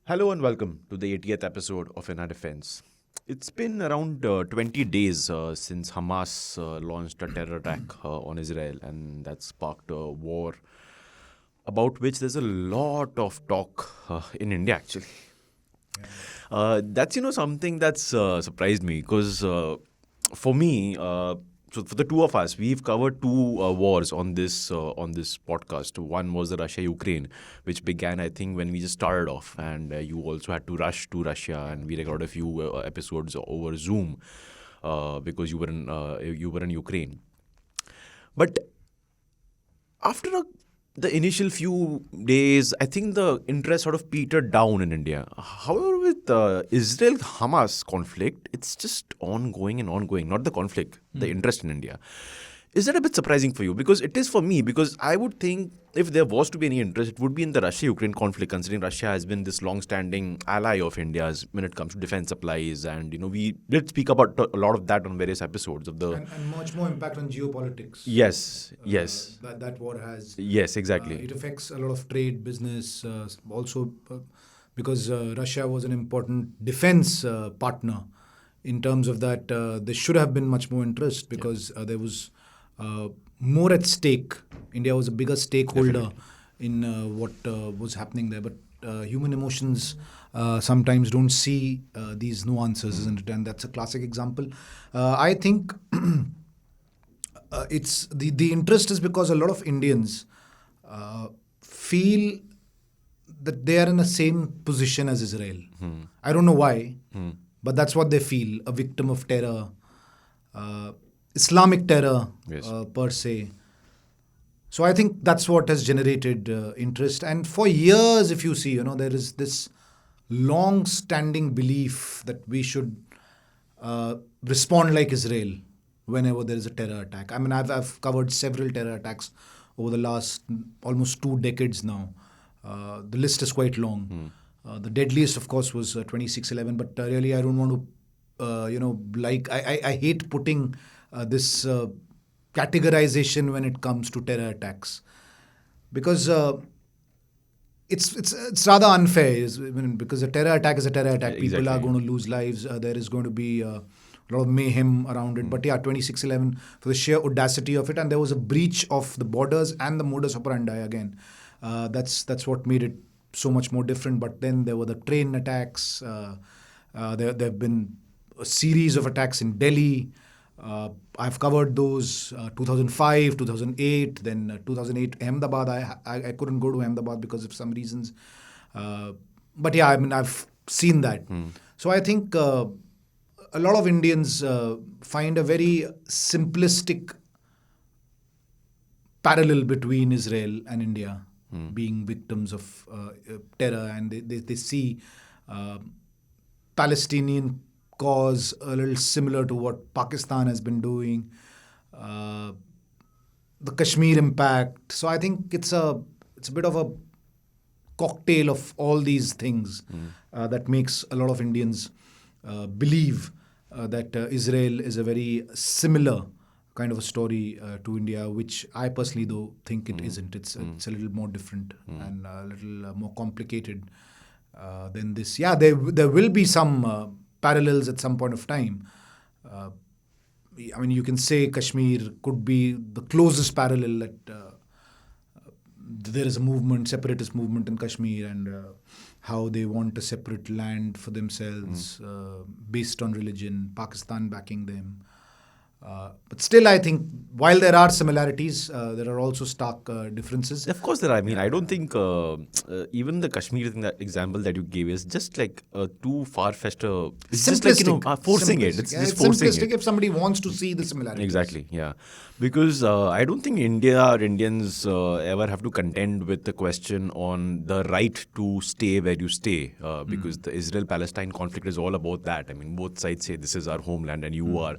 Hello and welcome to the 80th episode of In Our Defense. It's been around 20 days since Hamas launched a terror attack on Israel, and that sparked a war about which there's a lot of talk in India actually. That's something that's surprised me because for me, so for the two of us, we've covered two wars on this podcast. One was the Russia-Ukraine, which began, I think, when we just started off, and you also had to rush to Russia, and we recorded a few episodes over Zoom because you were in Ukraine. But after the initial few days, I think the interest sort of petered down in India. However, with the Israel-Hamas conflict, it's just ongoing and ongoing, not the conflict, the interest in India. Is that a bit surprising for you? Because it is for me, because I would think if there was to be any interest, it would be in the Russia-Ukraine conflict, considering Russia has been this long-standing ally of India's when it comes to defense supplies. And, we did speak about a lot of that on various episodes of the... And much more impact on geopolitics. Yes. That war has. Yes, exactly. It affects a lot of trade, business, also because Russia was an important defense partner. In terms of that, there should have been much more interest because there was... more at stake. India was a bigger stakeholder in what was happening there. But human emotions sometimes don't see these nuances, isn't it? And that's a classic example. I think it's the interest is because a lot of Indians feel that they are in the same position as Israel. I don't know why, but that's what they feel, a victim of terror. Islamic terror, Yes. per se. So I think that's what has generated interest. And for years, if you see, there is this long-standing belief that we should respond like Israel whenever there is a terror attack. I mean, I've covered several terror attacks over the last almost 2 decades now. The list is quite long. The deadliest, of course, was 26/11. But really, I don't want to, I hate putting this categorization when it comes to terror attacks, because it's rather unfair. Because a terror attack is a terror attack. Exactly. People are going to lose lives. There is going to be a lot of mayhem around it. But yeah, 26/11, for the sheer audacity of it, and there was a breach of the borders and the modus operandi again. That's what made it so much more different. But then there were the train attacks. There have been a series of attacks in Delhi. I've covered those 2005, 2008, then 2008 Ahmedabad. I couldn't go to Ahmedabad because of some reasons. But yeah, I mean, I've seen that. So I think a lot of Indians find a very simplistic parallel between Israel and India being victims of terror, and they see Palestinian cause a little similar to what Pakistan has been doing, the Kashmir impact. So I think it's a bit of a cocktail of all these things that makes a lot of Indians believe that Israel is a very similar kind of a story to India, which I personally though think it isn't. It's a little more different and a little more complicated than this. Yeah, there will be some parallels at some point of time. I mean, you can say Kashmir could be the closest parallel that there is a movement, separatist movement in Kashmir, and how they want a separate land for themselves based on religion, Pakistan backing them. But still, I think while there are similarities, there are also stark differences. Of course there are. I mean, I don't think even the Kashmir thing, that example that you gave is just like too far-fetched. It's just like, forcing it. It's just forcing simplistic it. If somebody wants to see the similarities. Exactly, yeah. Because I don't think India or Indians ever have to contend with the question on the right to stay where you stay. Because the Israel-Palestine conflict is all about that. I mean, both sides say this is our homeland and you are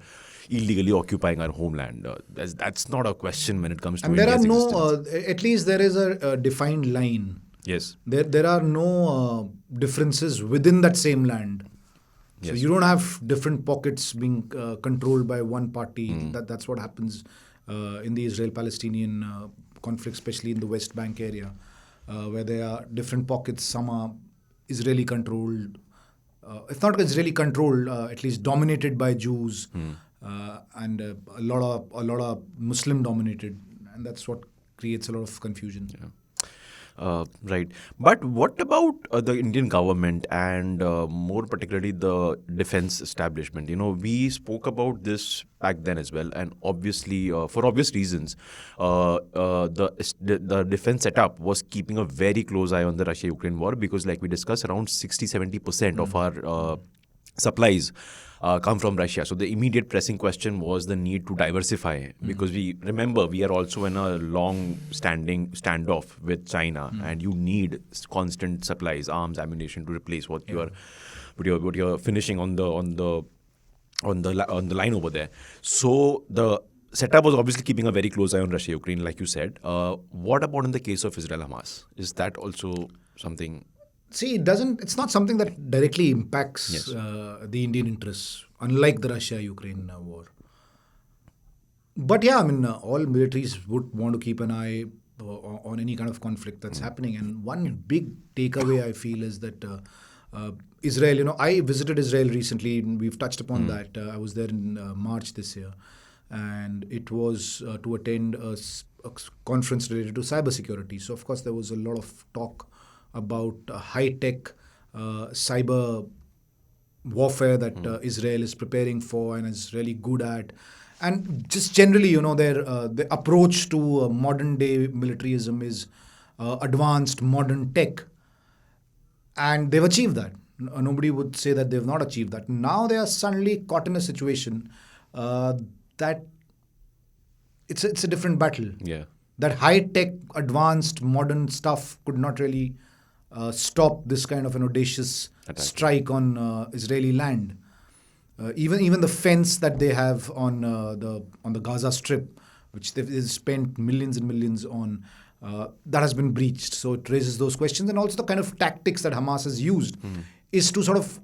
illegally occupying our homeland. That's not a question when it comes to And there are India's no, existence. at least there is a defined line. Yes. There are no differences within that same land. So Yes. you don't have different pockets being controlled by one party. That's what happens in the Israel-Palestinian conflict, especially in the West Bank area, where there are different pockets. Some are Israeli-controlled, if not Israeli-controlled, at least dominated by Jews, and a lot of Muslim-dominated, and that's what creates a lot of confusion. Yeah. Right. But what about the Indian government and more particularly the defense establishment? We spoke about this back then as well. And obviously, for obvious reasons, the defense setup was keeping a very close eye on the Russia-Ukraine war because like we discussed, around 60-70% of our supplies come from Russia. So the immediate pressing question was the need to diversify because we are also in a long-standing standoff with China, and you need constant supplies, arms, ammunition to replace what you're finishing on the line over there. So the setup was obviously keeping a very close eye on Russia-Ukraine, like you said. What about in the case of Israel-Hamas? Is that also something? See, it's not something that directly impacts the Indian interests, unlike the Russia-Ukraine war. But yeah, all militaries would want to keep an eye on any kind of conflict that's happening. And one big takeaway I feel is that Israel, I visited Israel recently, and we've touched upon that. I was there in March this year, and it was to attend a conference related to cybersecurity. So, of course, there was a lot of talk about high-tech cyber warfare that Israel is preparing for and is really good at. And just generally, their approach to modern-day militarism is advanced modern tech. And they've achieved that. Nobody would say that they've not achieved that. Now they are suddenly caught in a situation that it's a different battle. Yeah. That high-tech, advanced, modern stuff could not really stop this kind of an audacious strike on Israeli land. Even the fence that they have on the Gaza Strip, which they've spent millions and millions on, that has been breached. So it raises those questions. And also the kind of tactics that Hamas has used is to sort of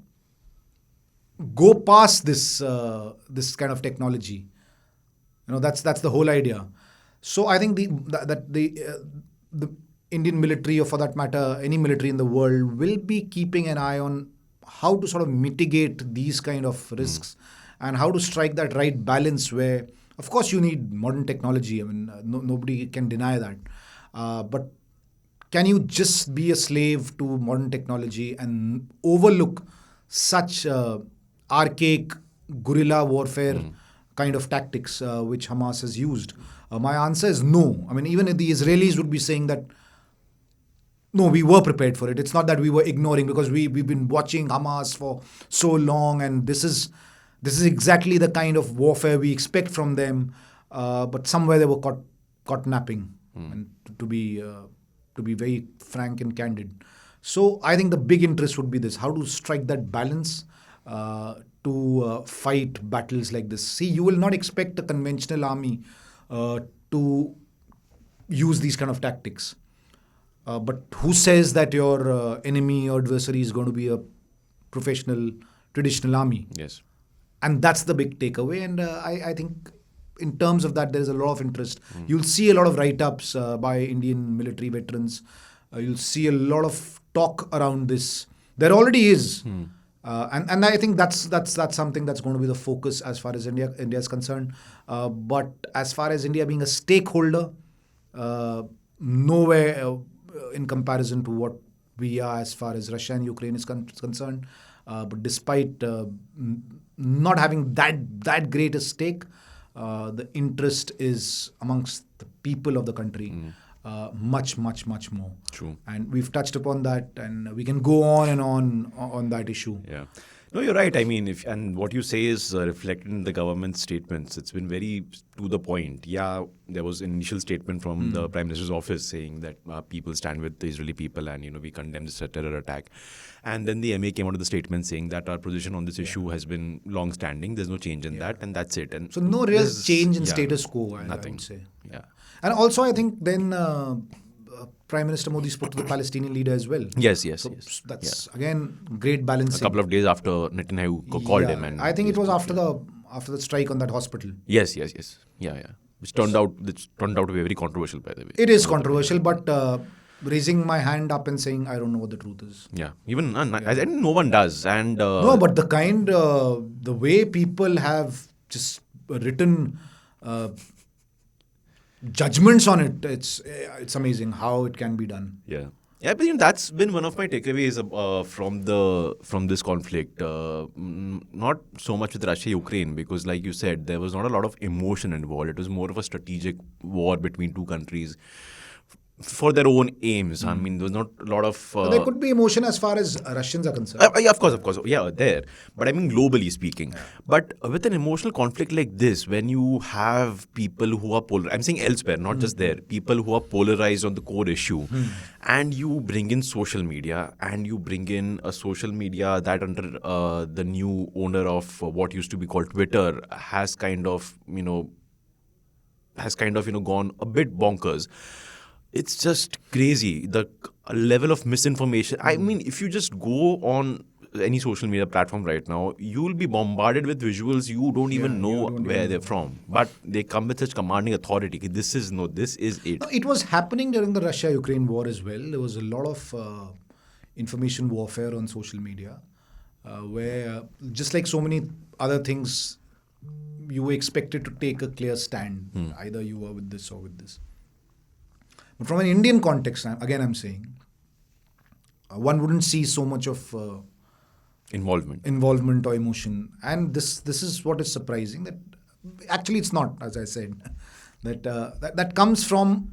go past this kind of technology. That's the whole idea. So I think the Indian military, or for that matter, any military in the world, will be keeping an eye on how to sort of mitigate these kind of risks and how to strike that right balance where, of course, you need modern technology. Nobody can deny that. But can you just be a slave to modern technology and overlook such archaic guerrilla warfare kind of tactics which Hamas has used? My answer is no. Even if the Israelis would be saying that, no, we were prepared for it. It's not that we were ignoring because we've been watching Hamas for so long, and this is exactly the kind of warfare we expect from them. But somewhere they were caught napping, and to be very frank and candid. So I think the big interest would be this: how to strike that balance to fight battles like this. See, you will not expect a conventional army to use these kind of tactics. But who says that your enemy or adversary is going to be a professional, traditional army? Yes. And that's the big takeaway. And I think in terms of that, there is a lot of interest. You'll see a lot of write-ups by Indian military veterans. You'll see a lot of talk around this. There already is. And I think that's something that's going to be the focus as far as India is concerned. But as far as India being a stakeholder, nowhere in comparison to what we are as far as Russia and Ukraine is concerned. But despite not having that great a stake, the interest is amongst the people of the country much, much, much more. True. And we've touched upon that, and we can go on and on that issue. Yeah. No, you're right. And what you say is reflected in the government statements. It's been very to the point. Yeah, there was an initial statement from the Prime Minister's office saying that people stand with the Israeli people and, we condemn this terror attack. And then the MA came out with the statement saying that our position on this issue has been long-standing. There's no change in that, and that's it. And so no real change in status quo, nothing. I would say. Yeah. And also, I think then Prime Minister Modi spoke to the Palestinian leader as well. Yes. So that's again great balancing. A couple of days after Netanyahu called him, and I think it was after the strike on that hospital. Yes. Yeah. Which turned out to be very controversial, by the way. It is controversial, but raising my hand up and saying, I don't know what the truth is. Yeah, even I think no one does. And No, but the way people have just written judgments on it, it's amazing how it can be done. yeah. Yeah, but that's been one of my takeaways from this conflict. Not so much with Russia-Ukraine, because, like you said, there was not a lot of emotion involved. It was more of a strategic war between two countries for their own aims. I mean, there was not a lot of. But there could be emotion as far as Russians are concerned. Yeah, of course. Yeah, there. But I mean, globally speaking. But with an emotional conflict like this, when you have people who are I'm saying elsewhere, not just there, people who are polarized on the core issue, and you bring in social media, and you bring in a social media that under the new owner of what used to be called Twitter has kind of gone a bit bonkers. It's just crazy, the level of misinformation. I mean, if you just go on any social media platform right now, you'll be bombarded with visuals you don't even know where they're from. But they come with such commanding authority. This is it. No, it was happening during the Russia-Ukraine war as well. There was a lot of information warfare on social media where, just like so many other things, you were expected to take a clear stand. Either you were with this or with this. But from an Indian context, again I'm saying, one wouldn't see so much of involvement or emotion. And this is what is surprising, that actually it's not, as I said, that comes from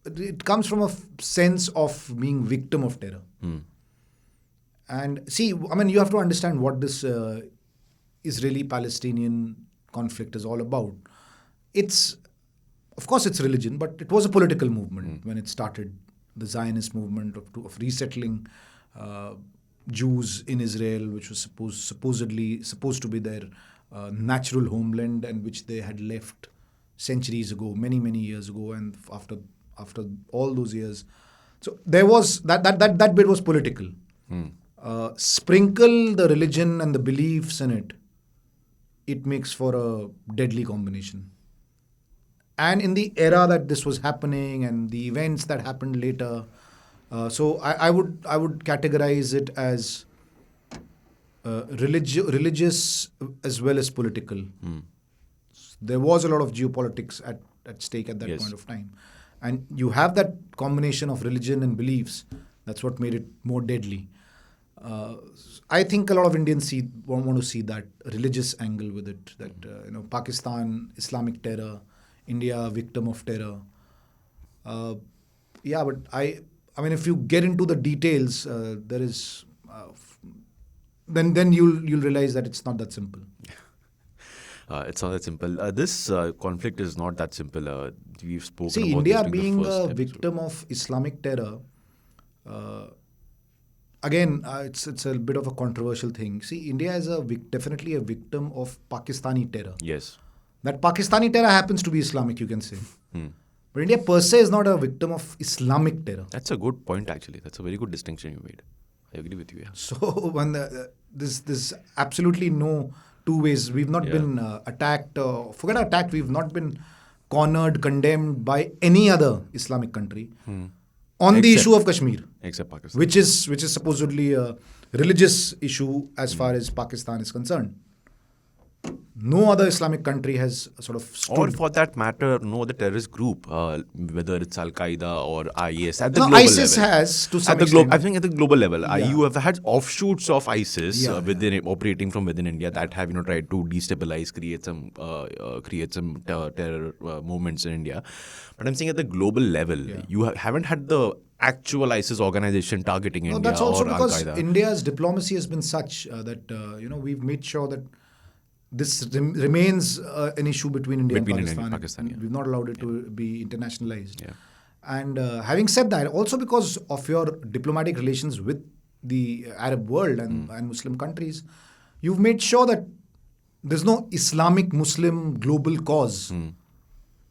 it comes from a sense of being victim of terror. And see, I mean, you have to understand what this Israeli-Palestinian conflict is all about. Of course, it's religion, but it was a political movement when it started. The Zionist movement of resettling Jews in Israel, which was supposed to be their natural homeland, and which they had left centuries ago, many years ago, and after all those years, so there was that bit was political. Sprinkle the religion and the beliefs in it, it makes for a deadly combination. And in the era that this was happening and the events that happened later, so I would categorize it as religious as well as political. There was a lot of geopolitics at stake at that point of time. And you have that combination of religion and beliefs. That's what made it more deadly. I think a lot of Indians want to see that religious angle with it. That Pakistan, Islamic terror, India, victim of terror. But I mean, if you get into the details, there is, then you'll realize that it's not that simple. It's not that simple. This conflict is not that simple. We've spoken See, about India this being a episode. victim of Islamic terror, again, it's a bit of a controversial thing. See, India is definitely a victim of Pakistani terror. Yes. That Pakistani terror happens to be Islamic, you can say. But India per se is not a victim of Islamic terror. That's a good point, actually. That's a very good distinction you made. I agree with you, yeah. So when there's absolutely no two ways. We've not been attacked. Forget attacked. We've not been cornered, condemned by any other Islamic country on the issue of Kashmir. Except Pakistan. Which is supposedly a religious issue as far as Pakistan is concerned. No other Islamic country has sort of stood. Or for that matter, no other terrorist group, whether it's Al-Qaeda or IS, at the global ISIS level. has to some extent. I think at the global level. You have had offshoots of ISIS operating from within India that have tried to destabilize, create some terror movements in India. But I'm saying at the global level, you haven't had the actual ISIS organization targeting India That's also or because Al-Qaeda. India's diplomacy has been such that we've made sure that this remains an issue between India and Pakistan. We've not allowed it to be internationalized. Yeah. And having said that, also because of your diplomatic relations with the Arab world and Muslim countries, you've made sure that there's no Islamic Muslim global cause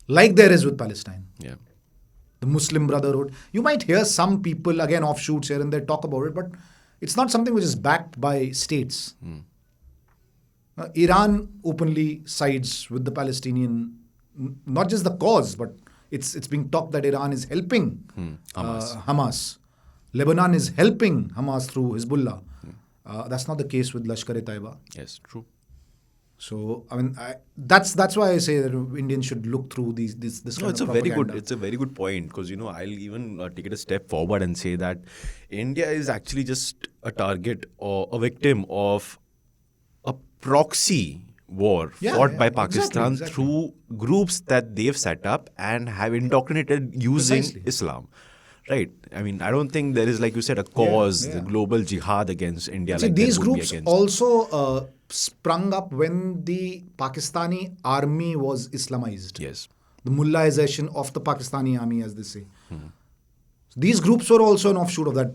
like there is with Palestine. Yeah. The Muslim Brotherhood. You might hear some people, again, offshoots here and there talk about it, but it's not something which is backed by states. Iran openly sides with the Palestinian, not just the cause, but it's being talked that Iran is helping Hamas. Hamas. Lebanon is helping Hamas through Hezbollah. That's not the case with Lashkar-e-Taiba. Yes, true. So I mean, that's why I say that Indians should look through this No, kind it's of a very propaganda. good. It's a very good point because I'll even take it a step forward and say that India is actually just a target or a victim of a proxy war fought by Pakistan exactly. through groups that they've set up and have indoctrinated using Precisely. Islam. Right. I mean, I don't think there is, like you said, a cause, Yeah. the global jihad against India. See, like there these would be groups against. also sprung up when the Pakistani army was Islamized. Yes. The mullaization of the Pakistani army, as they say. These groups were also an offshoot of that.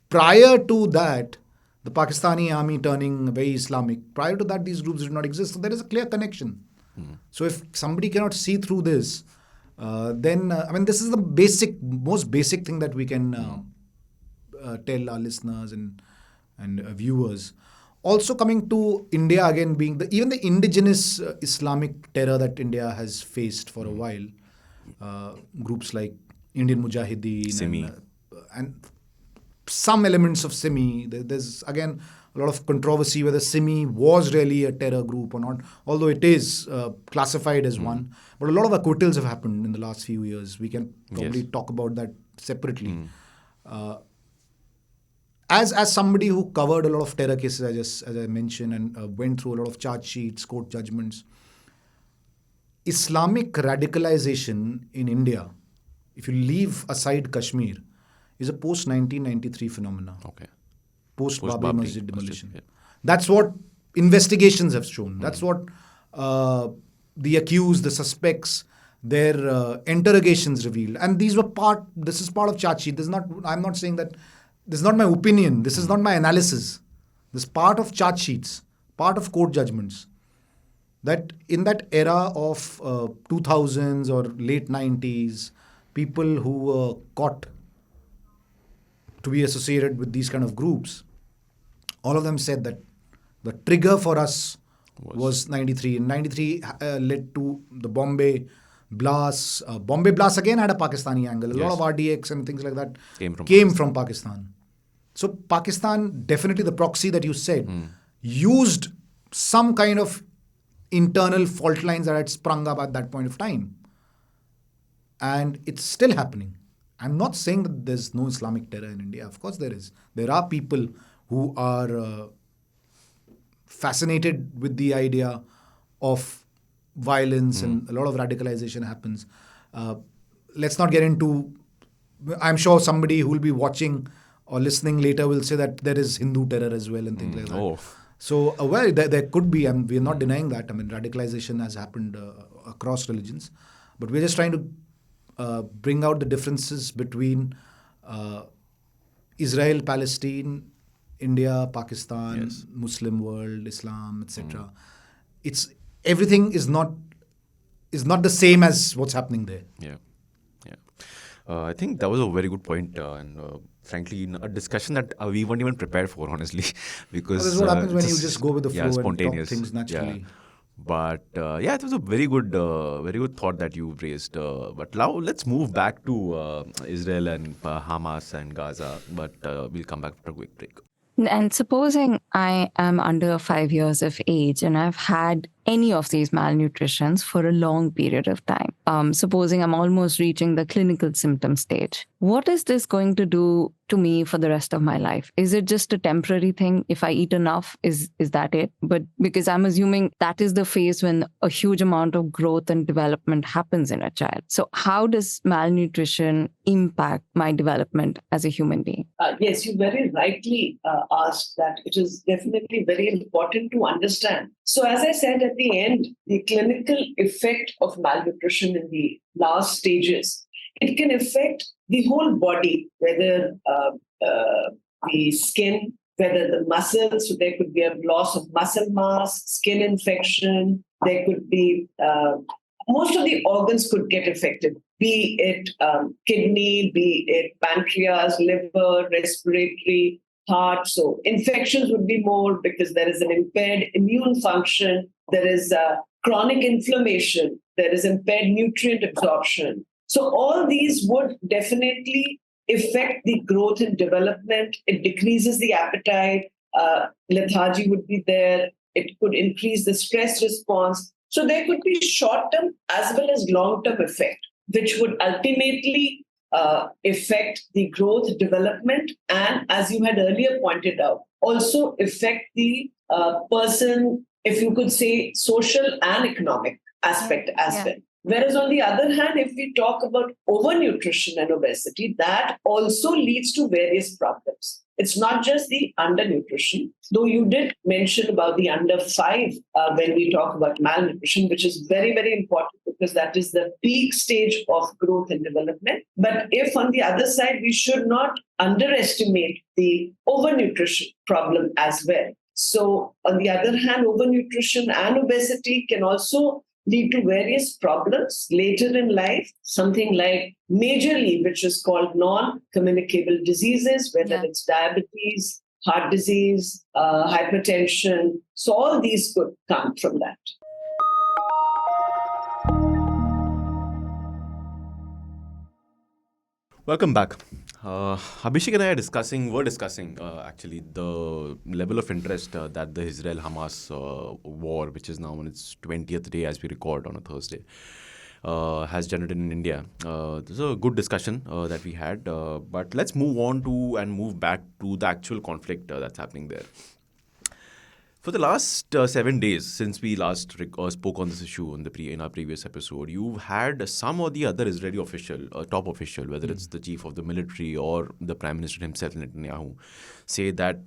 Prior to that, the Pakistani army turning very Islamic, prior to that, these groups did not exist. So there is a clear connection. So if somebody cannot see through this, then, I mean, this is the most basic thing that we can tell our listeners and viewers. Also coming to India again being even the indigenous Islamic terror that India has faced for a while, groups like Indian Mujahideen Simi. and some elements of Simi. There's again a lot of controversy whether Simi was really a terror group or not, although it is classified as one. But a lot of acquittals have happened in the last few years. We can probably talk about that separately. As somebody who covered a lot of terror cases, as I mentioned, and went through a lot of charge sheets, court judgments, Islamic radicalization in India, if you leave aside Kashmir, is a post-1993 phenomena. Okay. Post-Babri Masjid demolition. Yeah. That's what investigations have shown. That's what the accused, the suspects, their interrogations revealed. And this is part of charge sheet. I'm not saying that, this is not my opinion. This is not my analysis. This is part of charge sheets, part of court judgments. That in that era of 2000s or late 90s, people who were caught to be associated with these kind of groups, all of them said that the trigger for us was 93. And 93 led to the Bombay blasts. Bombay blasts again had a Pakistani angle. A lot of RDX and things like that came from Pakistan. So Pakistan, definitely the proxy that you said, used some kind of internal fault lines that had sprung up at that point of time. And it's still happening. I'm not saying that there's no Islamic terror in India. Of course there is. There are people who are fascinated with the idea of violence and a lot of radicalization happens. Let's not get into... I'm sure somebody who will be watching or listening later will say that there is Hindu terror as well and things like that. Oh. So, well, there could be, and we're not denying that. I mean, radicalization has happened across religions. But we're just trying to bring out the differences between Israel, Palestine, India, Pakistan, Muslim world, Islam, etc. Everything is not the same as what's happening there. Yeah. I think that was a very good point, and frankly, a discussion that we weren't even prepared for, honestly, because This is what happens when you just go with the flow and talk spontaneous. things naturally. Yeah. But it was a very good thought that you raised. But now let's move back to Israel and Hamas and Gaza. But we'll come back after a quick break. And supposing I am under 5 years of age and I've had any of these malnutritions for a long period of time, supposing I'm almost reaching the clinical symptom stage, what is this going to do to me for the rest of my life? Is it just a temporary thing? If I eat enough, is that it? But because I'm assuming that is the phase when a huge amount of growth and development happens in a child. So how does malnutrition impact my development as a human being? Yes, you very rightly asked that. It is definitely very important to understand. So as I said at the end, the clinical effect of malnutrition in the last stages, it can affect the whole body, whether the skin, whether the muscles, so there could be a loss of muscle mass, skin infection, there could be, most of the organs could get affected, be it kidney, be it pancreas, liver, respiratory, heart. So infections would be more because there is an impaired immune function, there is chronic inflammation, there is impaired nutrient absorption, So all these would definitely affect the growth and development. It decreases the appetite. Lethargy would be there. It could increase the stress response. So there could be short-term as well as long-term effect, which would ultimately affect the growth, development, and as you had earlier pointed out, also affect the person, if you could say, social and economic aspect as well. Whereas on the other hand, if we talk about overnutrition and obesity, that also leads to various problems. It's not just the undernutrition, though you did mention about the under 5 when we talk about malnutrition, which is very, very important because that is the peak stage of growth and development. But if on the other side, we should not underestimate the overnutrition problem as well. So on the other hand, overnutrition and obesity can also lead to various problems later in life, something like majorly, which is called non-communicable diseases, whether it's diabetes, heart disease, hypertension. So all these could come from that. Welcome back. Abhishek and I were discussing actually the level of interest that the Israel-Hamas war, which is now on its 20th day as we record on a Thursday, has generated in India. This is a good discussion that we had, but let's move back to the actual conflict that's happening there. For the last 7 days since we last spoke on this issue in our previous episode, you've had some or the other Israeli official, top official, whether it's the chief of the military or the prime minister himself, Netanyahu, say that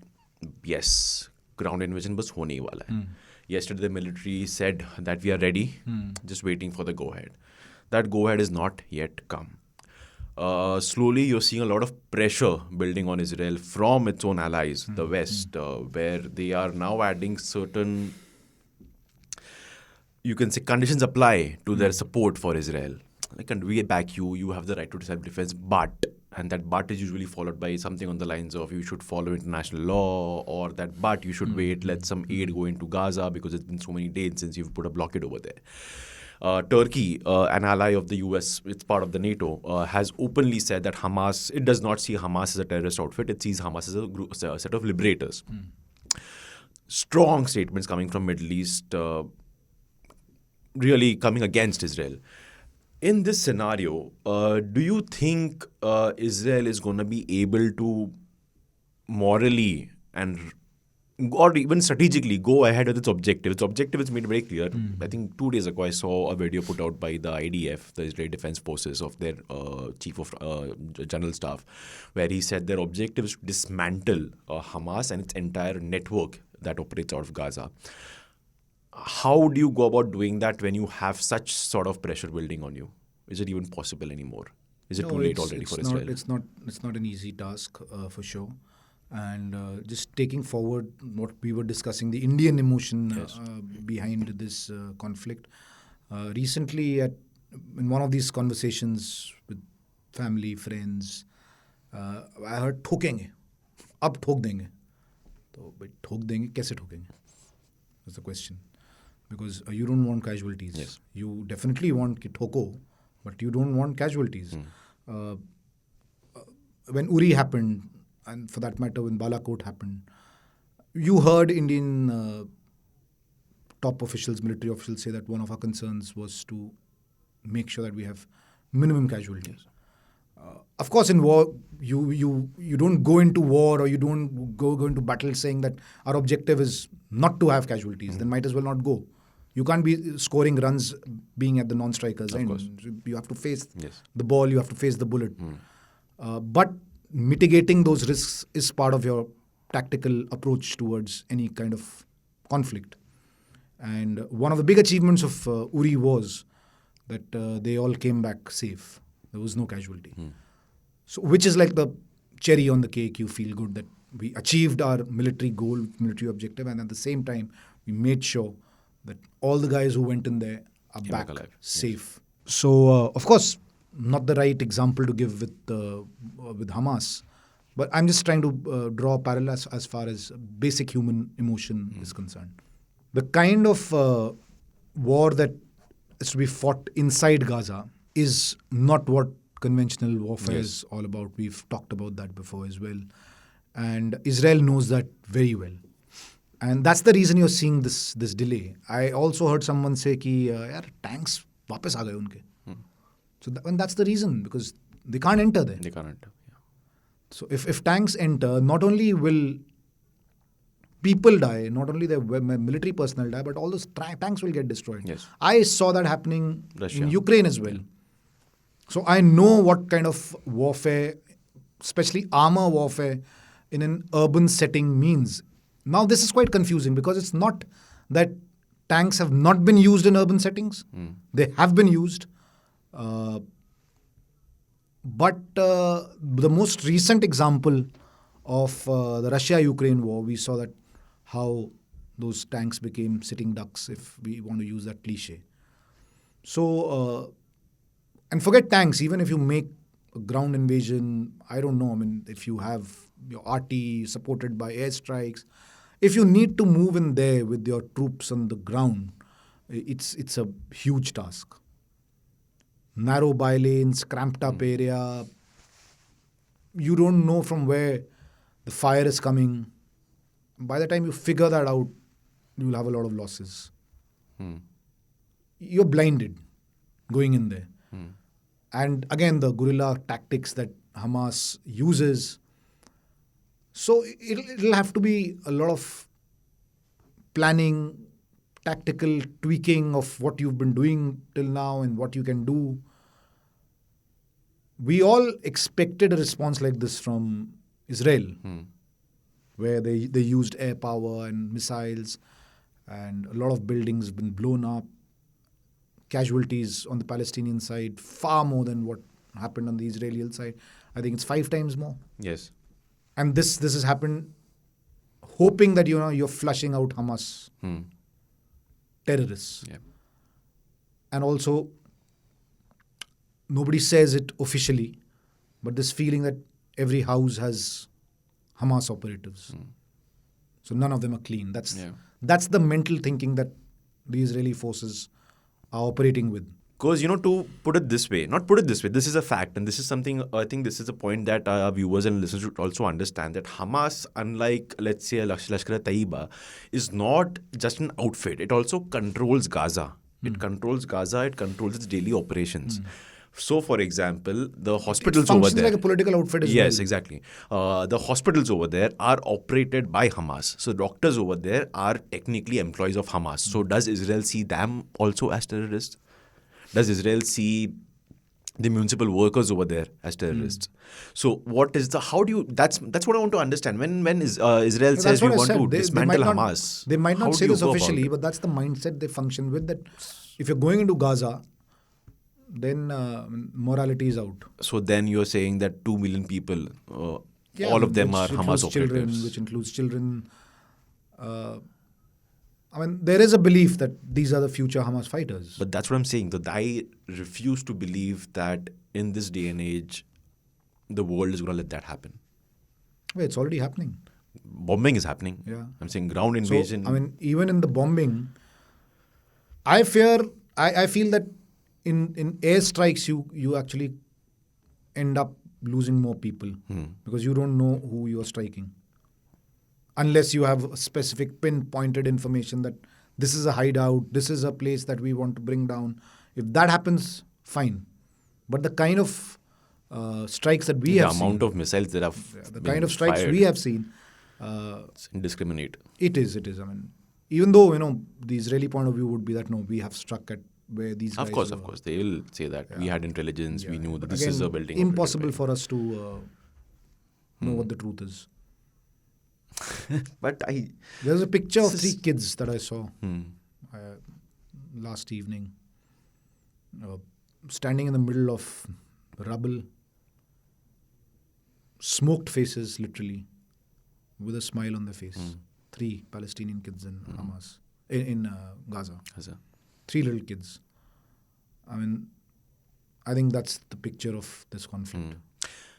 yes, ground invasion was hone wala hai. Yesterday the military said that we are ready, just waiting for the go-ahead. That go-ahead is not yet come. Slowly, you're seeing a lot of pressure building on Israel from its own allies, the West, where they are now adding certain, you can say, conditions apply to their support for Israel. Like, and we back you, you have the right to self-defense, and that but is usually followed by something on the lines of you should follow international law, or that but you should wait, let some aid go into Gaza because it's been so many days since you've put a blockade over there. Turkey, an ally of the US, it's part of the NATO, has openly said that Hamas, it does not see Hamas as a terrorist outfit, it sees Hamas as a set of liberators. Strong statements coming from Middle East, really coming against Israel. In this scenario, do you think Israel is going to be able to morally or even strategically go ahead with its objective? Its objective is made very clear. I think 2 days ago I saw a video put out by the IDF, the Israeli Defense Forces, of their chief of general staff, where he said their objective is to dismantle Hamas and its entire network that operates out of Gaza. How do you go about doing that when you have such sort of pressure building on you? Is it even possible anymore? Is it too late already for Israel? It's not an easy task for sure. And just taking forward what we were discussing, the Indian emotion behind this conflict. Recently, in one of these conversations with family, friends, I heard ठोकेंगे, अब ठोक देंगे. तो भाई ठोक देंगे, कैसे ठोकेंगे? That's the question. Because you don't want casualties. Yes. You definitely want ki ठोको, but you don't want casualties. When Uri happened, and for that matter, when Balakot happened, you heard Indian top officials, military officials say that one of our concerns was to make sure that we have minimum casualties. Of course, in war, you don't go into war or you don't go into battle saying that our objective is not to have casualties. Then might as well not go. You can't be scoring runs being at the non-strikers. Of course. You have to face Yes. the ball, you have to face the bullet. But mitigating those risks is part of your tactical approach towards any kind of conflict. And one of the big achievements of Uri was that they all came back safe. There was no casualty. So, which is like the cherry on the cake. You feel good that we achieved our military goal, military objective, and at the same time, we made sure that all the guys who went in there are Came back alive. safe. So, of course, not the right example to give with Hamas, but I'm just trying to draw a parallel as far as basic human emotion is concerned. The kind of war that is to be fought inside Gaza is not what conventional warfare is all about. We've talked about that before as well. And Israel knows that very well. And that's the reason you're seeing this delay. I also heard someone say कि यार tanks वापस आ गए उनके. So and that's the reason, because they can't enter there. They can't enter. Yeah. So if tanks enter, not only will people die, not only the military personnel die, but all those tanks will get destroyed. Yes. I saw that happening Russia. in Ukraine as well. So I know what kind of warfare, especially armor warfare, in an urban setting means. Now this is quite confusing because it's not that tanks have not been used in urban settings. They have been used. But the most recent example of the Russia-Ukraine war, we saw that how those tanks became sitting ducks, if we want to use that cliche. So, and forget tanks, even if you make a ground invasion, I don't know, I mean, if you have your RT supported by airstrikes, if you need to move in there with your troops on the ground, it's a huge task. Narrow bylanes, cramped up area. You don't know from where the fire is coming. By the time you figure that out, you'll have a lot of losses. You're blinded going in there. And again, the guerrilla tactics that Hamas uses. So it'll have to be a lot of planning, tactical tweaking of what you've been doing till now and what you can do. We all expected a response like this from Israel, where they used air power and missiles, and a lot of buildings have been blown up. Casualties on the Palestinian side far more than what happened on the Israeli side. I think it's 5 times more. Yes. And this has happened hoping that you're flushing out Hamas terrorists. Yeah. And also, nobody says it officially, but this feeling that every house has Hamas operatives. So none of them are clean. That's the mental thinking that the Israeli forces are operating with. Because, to put it this way, not put it this way, this is a fact, and this is something, I think this is a point that our viewers and listeners should also understand, that Hamas, unlike, let's say, Lashkar-e-Taiba, is not just an outfit. It also controls Gaza. It controls Gaza, it controls its daily operations. So, for example, the hospitals over there... It functions like a political outfit as well. Yes, exactly. The hospitals over there are operated by Hamas. So, doctors over there are technically employees of Hamas. So, does Israel see them also as terrorists? Does Israel see the municipal workers over there as terrorists? So, what is that's what I want to understand. When Israel says we want to dismantle Hamas, they might not say this officially, but that's the mindset they function with, that if you're going into Gaza, then morality is out. So then you're saying that 2 million people, all of them are Hamas operatives. Which includes children. There is a belief that these are the future Hamas fighters. But that's what I'm saying. That I refuse to believe that in this day and age, the world is going to let that happen. Well, it's already happening. Bombing is happening. Yeah. I'm saying ground invasion. So, even in the bombing, I feel that in airstrikes, you actually end up losing more people because you don't know who you are striking. Unless you have specific pinpointed information that this is a hideout, this is a place that we want to bring down. If that happens, fine. But the kind of strikes that we have seen... The amount of missiles that have the kind of strikes we have seen... it's indiscriminate. It is. Even though, the Israeli point of view would be that, no, we have struck at where these guys were. Of course. They will say that. We had intelligence. We knew that this is a building. Impossible for us to know what the truth is. But there's a picture of 3 kids that I saw last evening, standing in the middle of rubble, smoked faces, literally, with a smile on their face. 3 Palestinian kids in Hamas, in Gaza. 3 little kids. I think that's the picture of this conflict.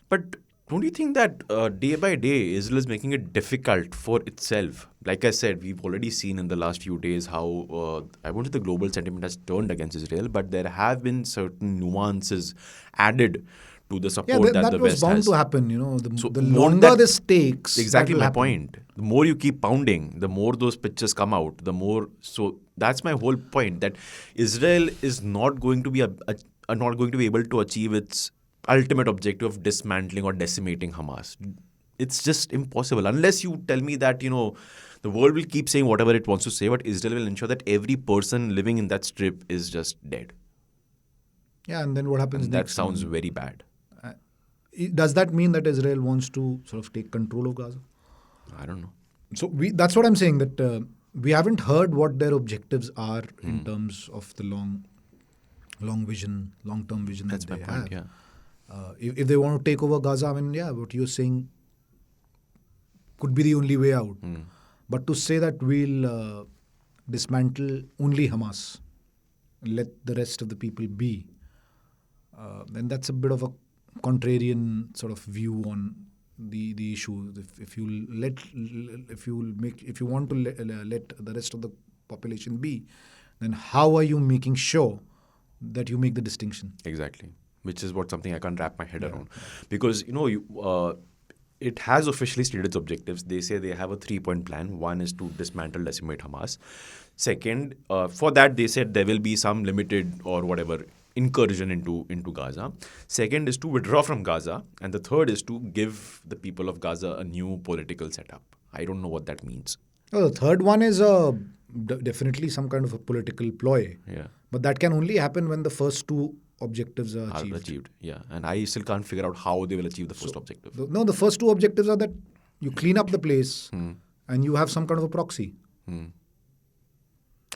But don't you think that day by day Israel is making it difficult for itself? Like I said, we've already seen in the last few days how I won't say the global sentiment has turned against Israel, but there have been certain nuances added to the support that the was West bound has. to happen. The won't longer that- this takes, Exactly that will my happen. point. The more you keep pounding, the more those pictures come out. The more. So that's my whole point. That Israel is not going to be not going to be able to achieve its ultimate objective of dismantling or decimating Hamas. It's just impossible unless you tell me that the world will keep saying whatever it wants to say, but Israel will ensure that every person living in that strip is just dead. Yeah, and then what happens And that next? sounds very bad. Does that mean that Israel wants to sort of take control of Gaza? I don't know. So that's what I'm saying, that we haven't heard what their objectives are in terms of the long-term vision That's that my they point. have. Yeah. If they want to take over Gaza, I mean, what you're saying could be the only way out. But to say that we'll dismantle only Hamas, let the rest of the people be, then that's a bit of a contrarian sort of view on the issue. If you want to let the rest of the population be, then how are you making sure that you make the distinction? Exactly. Which is something I can't wrap my head around. Because, it has officially stated its objectives. They say they have a 3-point plan. One is to dismantle, decimate Hamas. Second, for that, they said there will be some limited or whatever incursion into Gaza. Second is to withdraw from Gaza. And the third is to give the people of Gaza a new political setup. I don't know what that means. The third one is definitely some kind of a political ploy. Yeah. But that can only happen when the first two objectives are Are achieved. achieved. Yeah. And I still can't figure out how they will achieve the first objective. The first two objectives are that you clean up the place and you have some kind of a proxy.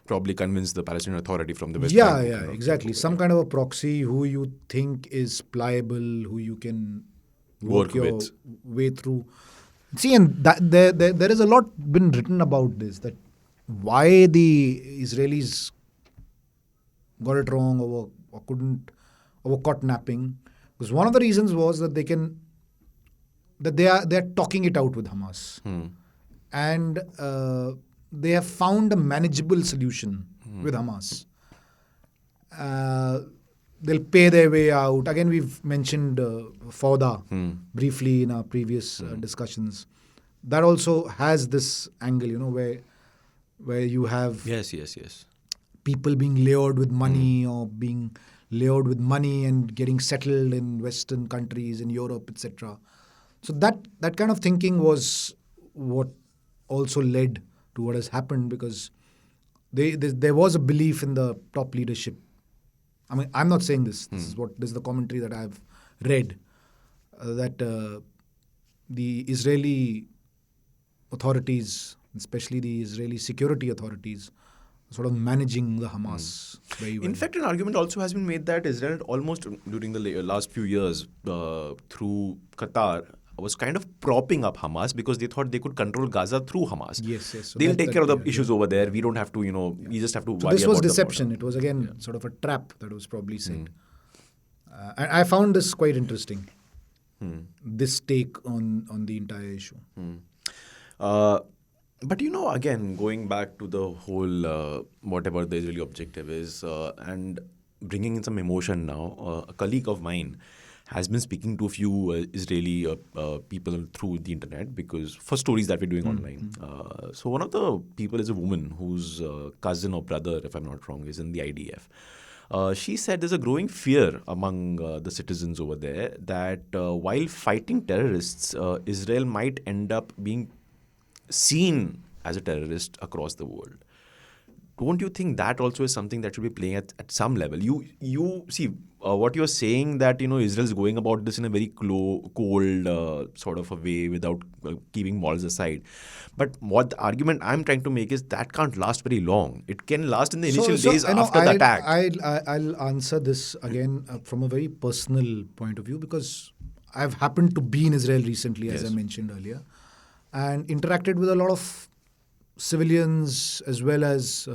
Probably convince the Palestinian Authority from the West Yeah, Bank. yeah, exactly. Some kind of a proxy who you think is pliable, who you can work your with. way through. See, and there is a lot been written about this, that why the Israelis got it wrong or couldn't, or were caught napping. Because one of the reasons was that they are talking it out with Hamas. And they have found a manageable solution with Hamas. They'll pay their way out. Again, we've mentioned Fauda briefly in our previous discussions. That also has this angle, where you have Yes. people being lured with money or being lured with money and getting settled in Western countries, in Europe, etc. So that kind of thinking was what also led to what has happened, because there was a belief in the top leadership. I mean, I'm not saying this. This is the commentary that I've read, that the Israeli authorities, especially the Israeli security authorities, are sort of managing the Hamas very well. In fact, an argument also has been made that Israel almost during the last few years through Qatar was kind of propping up Hamas because they thought they could control Gaza through Hamas. Yes. So They'll take care of the issues over there. We don't have to, we just have to So worry this was about the deception. border. It was again sort of a trap that was probably set. And I found this quite interesting. This take on the entire issue. But again, going back to the whole whatever the Israeli objective is, and bringing in some emotion now, a colleague of mine has been speaking to a few Israeli people through the internet because for stories that we're doing online. So one of the people is a woman whose cousin or brother, if I'm not wrong, is in the IDF. She said there's a growing fear among the citizens over there that while fighting terrorists, Israel might end up being seen as a terrorist across the world. Don't you think that also is something that should be playing at some level? You see what you're saying, that Israel's going about this in a very cold sort of a way without keeping morals aside. But what the argument I'm trying to make is that can't last very long. It can last in the initial days after the attack. I'll answer this again from a very personal point of view, because I've happened to be in Israel recently, as I mentioned earlier, and interacted with a lot of civilians as well as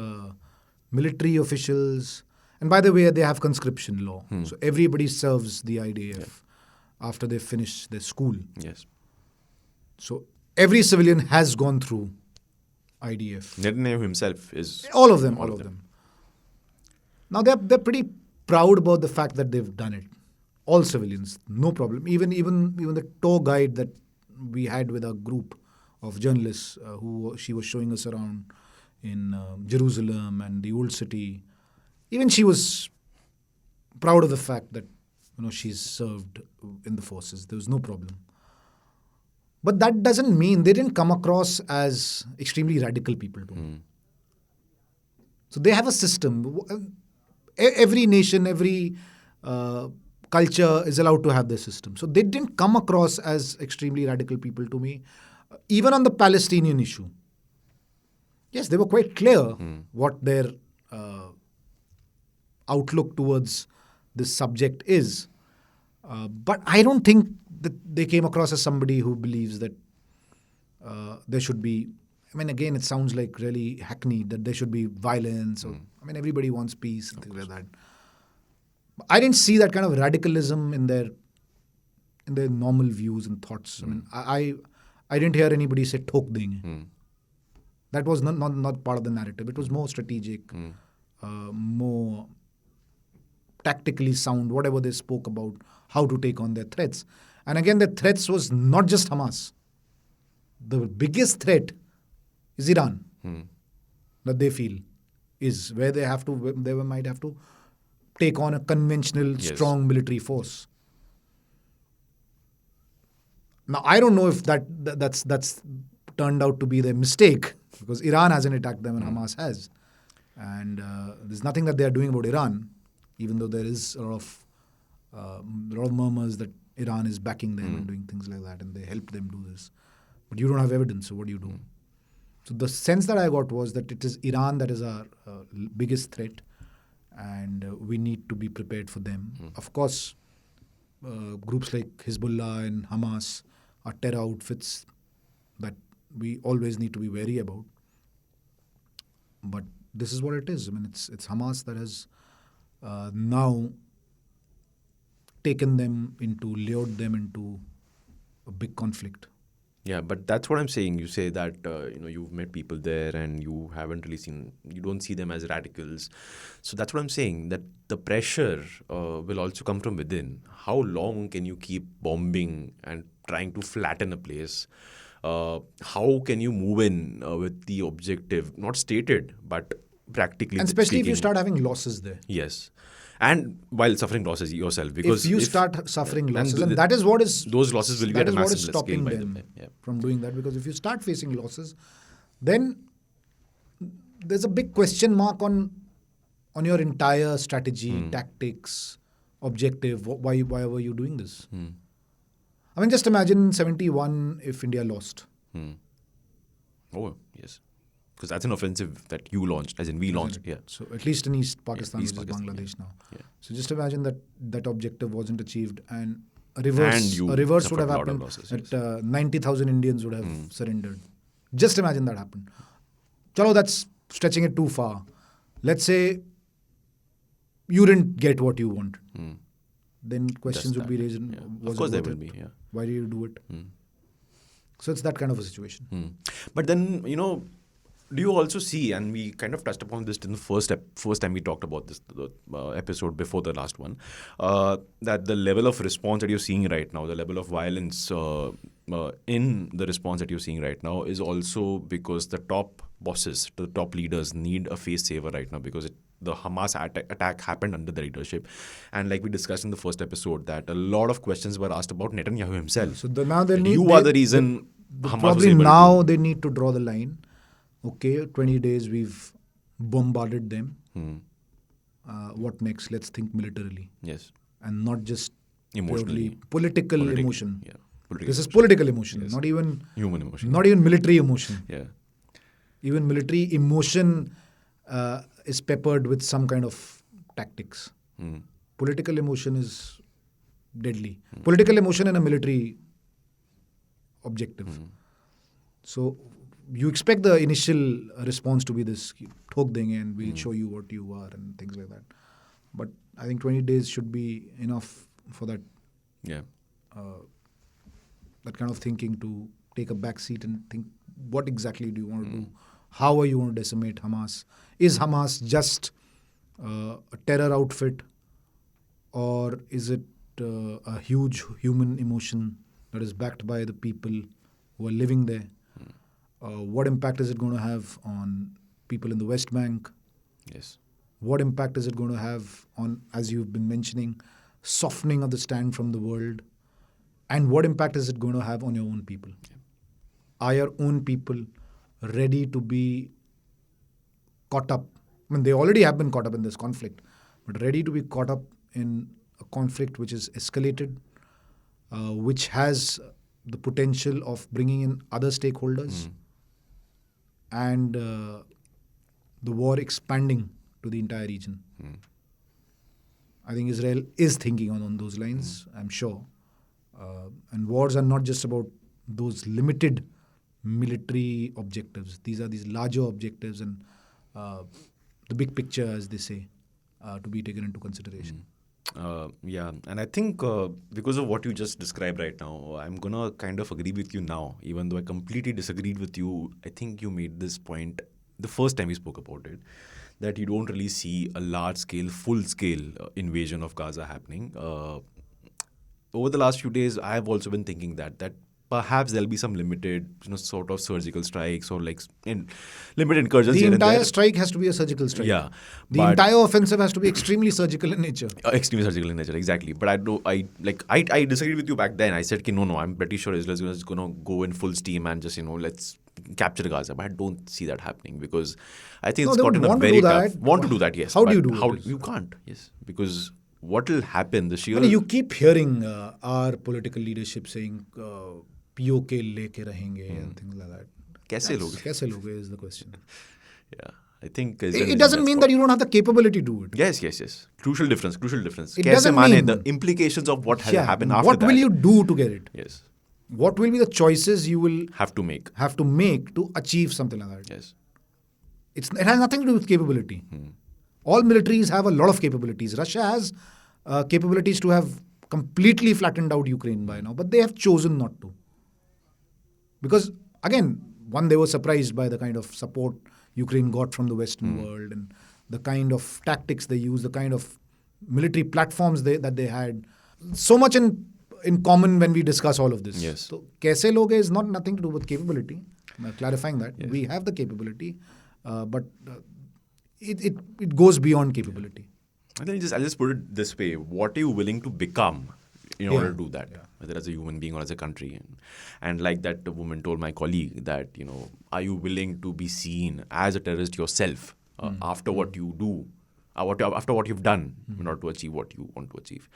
military officials. And by the way, they have conscription law. So everybody serves the IDF. after they finish their school. Yes. So every civilian has gone through IDF. Netanyahu himself is... All of them. Now they're pretty proud about the fact that they've done it. All civilians, no problem. Even the tour guide that we had with a group of journalists who she was showing us around in Jerusalem and the old city. Even she was proud of the fact that she's served in the forces. There was no problem. But that doesn't mean they didn't come across as extremely radical people. So they have a system. Every nation, every culture is allowed to have their system. So they didn't come across as extremely radical people to me. Even on the Palestinian issue. Yes, they were quite clear what their outlook towards this subject is. But I don't think that they came across as somebody who believes that there should be... again, it sounds like really hackneyed that there should be violence. Or, everybody wants peace and things like that. I didn't see that kind of radicalism in their normal views and thoughts. I didn't hear anybody say "thok denge." That was not part of the narrative. It was more strategic, more tactically sound. Whatever they spoke about, how to take on their threats. And again, the threats was not just Hamas. The biggest threat is Iran that they feel is where they might have to take on a conventional, strong military force. Now, I don't know if that's turned out to be their mistake, because Iran hasn't attacked them and Hamas has. And there's nothing that they are doing about Iran, even though there is a lot of murmurs that Iran is backing them and doing things like that, and they helped them do this. But you don't have evidence, so what do you do? So the sense that I got was that it is Iran that is our biggest threat, and we need to be prepared for them. Of course, groups like Hezbollah and Hamas are terror outfits that we always need to be wary about. But this is what it is. It's Hamas that has now lured them into a big conflict. Yeah, but that's what I'm saying. You say that you've met people there and you don't see them as radicals. So that's what I'm saying, that the pressure will also come from within. How long can you keep bombing and trying to flatten a place? How can you move in with the objective, not stated, but practically and especially speaking, if you start having losses there. Yes. And while suffering losses yourself, because if you start suffering losses, and that is what is those losses will be at a massive scale stopping by them the way. Yeah. from doing that. Because if you start facing losses, then there's a big question mark on your entire strategy, tactics, objective. Why were you doing this? Just imagine 71 if India lost. Oh yes, because that's an offensive that you launched, as in we launched. Yeah. So at least in East Pakistan, East which is Pakistan, Bangladesh now. Yeah. So just imagine that objective wasn't achieved, and a And reverse you would have suffered a lot of happened. losses, That 90,000 Indians would have surrendered. Just imagine that happened. Chalo, that's stretching it too far. Let's say you didn't get what you wanted. Then questions would be raised. Yeah. Was Of course it there worth will it? be. Yeah. Why did you do it? So it's that kind of a situation. But then, do you also see, and we kind of touched upon this in the first time we talked about this, the episode before the last one, that the level of response that you're seeing right now, the level of violence in the response that you're seeing right now is also because the top bosses, the top leaders need a face saver right now, because the Hamas attack happened under the leadership. And like we discussed in the first episode, that a lot of questions were asked about Netanyahu himself. So now are the reason Hamas was probably able now to... they need to draw the line. Okay, 20 days we've bombarded them. What next? Let's think militarily. Yes. And not just Emotionally. purely political emotion. Yeah. This is political emotion, Yes. not even Human emotion. Not even military emotion. Yeah. Even military emotion is peppered with some kind of tactics. Political emotion is deadly. Political emotion and a military objective. So you expect the initial response to be this, thok denge and we'll show you what you are and things like that. But I think 20 days should be enough for that. Yeah. that kind of thinking to take a back seat and think, what exactly do you want to do? How are you going to decimate Hamas? Is Hamas just a terror outfit, or is it a huge human emotion that is backed by the people who are living there? What impact is it going to have on people in the West Bank? Yes. What impact is it going to have on, as you've been mentioning, softening of the stand from the world? And what impact is it going to have on your own people? Yeah. Are your own people ready to be caught up? I mean, they already have been caught up in this conflict, but ready to be caught up in a conflict which is escalated, which has the potential of bringing in other stakeholders and the war expanding to the entire region. I think Israel is thinking on those lines, I'm sure. And wars are not just about those limited military objectives. These are these larger objectives and the big picture, as they say, to be taken into consideration. Yeah, and I think because of what you just described right now, I'm going to kind of agree with you now, even though I completely disagreed with you. I think you made this point the first time we spoke about it, that you don't really see a large-scale, full-scale invasion of Gaza happening. Over the last few days, I have also been thinking that perhaps there'll be some limited, sort of surgical strikes or limited incursions. The here and entire there. strike has to be a surgical strike. Yeah, The entire offensive has to be extremely surgical in nature. Extremely surgical in nature, exactly. But I disagreed with you back then. I said, no, I'm pretty sure Israel is going to go in full steam and just, let's capture Gaza. But I don't see that happening because I think it's gotten a very tough. Want to do that, yes. How do you do it? You can't, yes. Because what will happen, the sheer... You keep hearing our political leadership saying, POK leke rahenge and things like that. Kaise loge? Kaise loge is the question. Yeah. I think it doesn't mean that you don't have the capability to do it. Yes. Crucial difference. It doesn't mean the implications of what has happened after what that. What will you do to get it? Yes. What will be the choices you will have to make to achieve something like that? Yes. It has nothing to do with capability. All militaries have a lot of capabilities. Russia has capabilities to have completely flattened out Ukraine by now, but they have chosen not to. Because, again, they were surprised by the kind of support Ukraine got from the Western world and the kind of tactics they used, the kind of military platforms that they had. So much in common when we discuss all of this. Yes. So, kaise loge is nothing to do with capability. Clarifying that. Yes. We have the capability, but it goes beyond capability. I'll just put it this way. What are you willing to become in order to do that? Yeah. Whether as a human being or as a country. And like that woman told my colleague that, are you willing to be seen as a terrorist yourself after what you do, after what you've done in order to achieve what you want to achieve?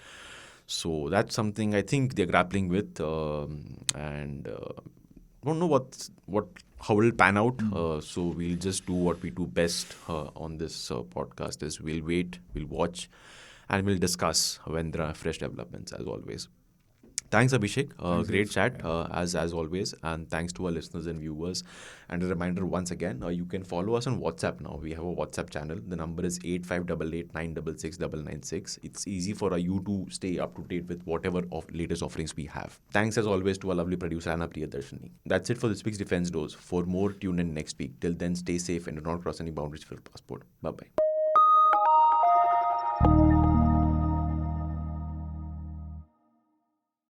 So that's something I think they're grappling with, and I don't know how it will pan out. So we'll just do what we do best on this podcast is we'll wait, we'll watch, and we'll discuss when there are fresh developments, as always. Thanks, Abhishek. Great chat, as always. And thanks to our listeners and viewers. And a reminder once again, you can follow us on WhatsApp now. We have a WhatsApp channel. The number is 8588966996. It's easy for you to stay up to date with whatever latest offerings we have. Thanks, as always, to our lovely producer, Anna Priyadarshini. That's it for this week's Defense Dose. For more, tune in next week. Till then, stay safe and do not cross any boundaries for your passport. Bye-bye.